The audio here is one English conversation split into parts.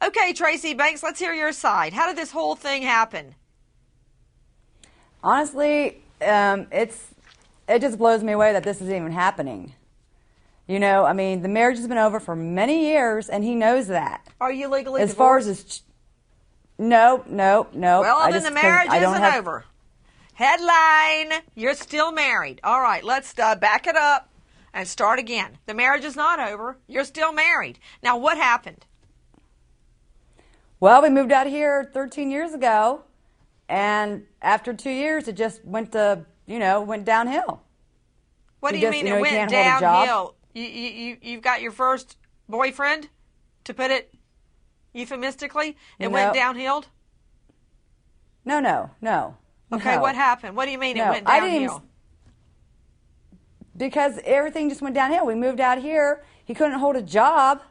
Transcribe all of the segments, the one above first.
Okay, Tracy Banks, let's hear your side. How did this whole thing happen? Honestly, it just blows me away that this is even happening. You know, I mean, the marriage has been over for many years, and he knows that. Are you legally as divorced? Far as his, no. Well, then the marriage isn't over. Headline, you're still married. All right, let's back it up and start again. The marriage is not over. You're still married. Now, what happened? Well, we moved out here 13 years ago, and after 2 years, it just went downhill. What do you mean it went downhill? You've got your first boyfriend, to put it euphemistically? It went downhill? No. Okay, no. What happened? What do you mean it went downhill? Because everything just went downhill. We moved out here. He couldn't hold a job.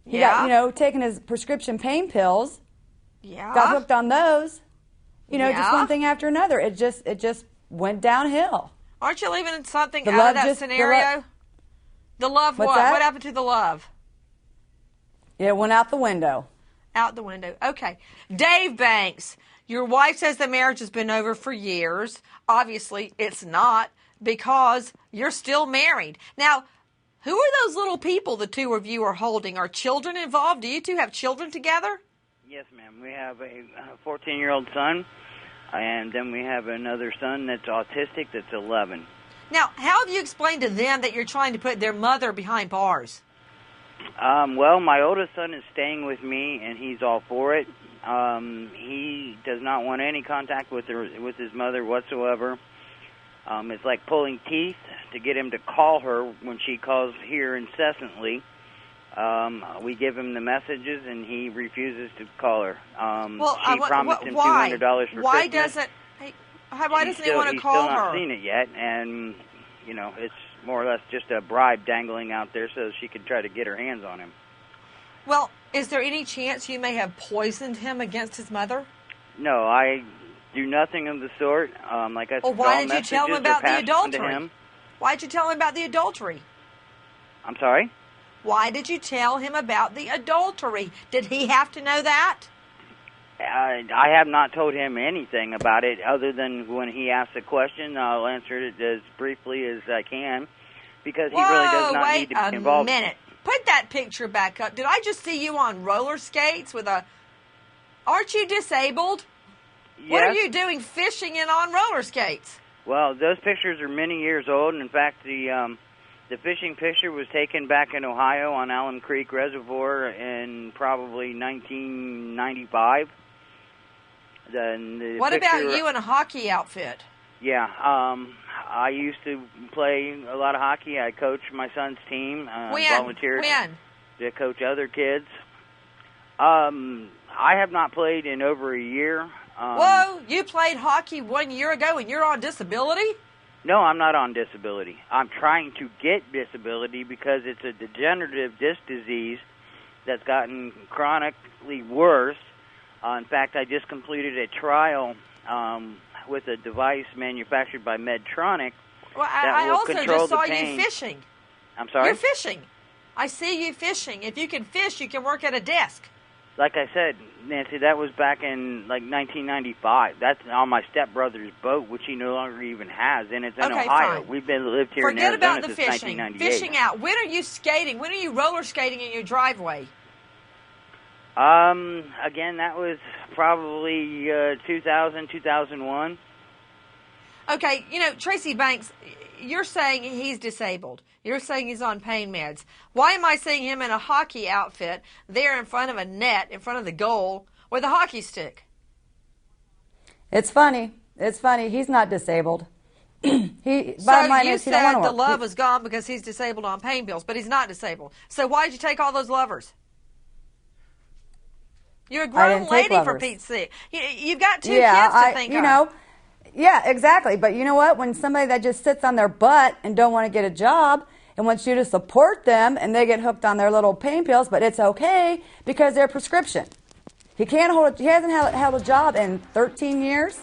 He got, taking his prescription pain pills. Yeah. Got hooked on those. Just one thing after another. It just went downhill. Aren't you leaving something out of that scenario? The love what? What happened to the love? It went out the window. Out the window. Okay. Dave Banks, your wife says the marriage has been over for years. Obviously, it's not, because you're still married. Now, who are those little people the two of you are holding? Are children involved? Do you two have children together? Yes, ma'am. We have a 14-year-old son, and then we have another son that's autistic that's 11. Now, how have you explained to them that you're trying to put their mother behind bars? Well, my oldest son is staying with me, and he's all for it. He does not want any contact with his mother whatsoever. It's like pulling teeth to get him to call her when she calls here incessantly. We give him the messages, and he refuses to call her. She promised him $200 for why Christmas. Why doesn't he want to call her? He's still not seen it yet, and, it's more or less just a bribe dangling out there so she could try to get her hands on him. Well, is there any chance you may have poisoned him against his mother? No, I do nothing of the sort. Like I said, why did you tell him about the adultery? Why did you tell him about the adultery? I'm sorry? Why did you tell him about the adultery? Did he have to know that? I have not told him anything about it other than when he asks a question, I'll answer it as briefly as I can, because he really does not need to be involved. Wait a minute. Put that picture back up. Did I just see you on roller skates with a... Aren't you disabled? Yes. What are you doing fishing and on roller skates? Well, those pictures are many years old. In fact, the fishing picture was taken back in Ohio on Alum Creek Reservoir in probably 1995. What about you in a hockey outfit? Yeah, I used to play a lot of hockey. I coached my son's team. Volunteered to coach other kids. I have not played in over a year. Whoa, you played hockey 1 year ago and you're on disability? No, I'm not on disability. I'm trying to get disability because it's a degenerative disc disease that's gotten chronically worse. In fact, I just completed a trial with a device manufactured by Medtronic that will control the pain. I also just saw you fishing. I'm sorry? You're fishing. I see you fishing. If you can fish, you can work at a desk. Like I said, Nancy, that was back in 1995. That's on my stepbrother's boat, which he no longer even has, and it's in Ohio. Fine. We've lived here in Arizona since 1998. Forget about the fishing. Fishing out. When are you skating? When are you roller skating in your driveway? Again, that was probably 2000, 2001. Okay, Tracy Banks, you're saying he's disabled. You're saying he's on pain meds. Why am I seeing him in a hockey outfit there in front of a net, in front of the goal, with a hockey stick? It's funny. He's not disabled. So you said the love is gone because he's disabled on pain pills, but he's not disabled. So why did you take all those lovers? You're a grown lady, for Pete's sake. You've got two kids to think of. Yeah, exactly. But you know what? When somebody that just sits on their butt and don't want to get a job and wants you to support them and they get hooked on their little pain pills, but it's okay because they're prescription. He hasn't held a job in 13 years.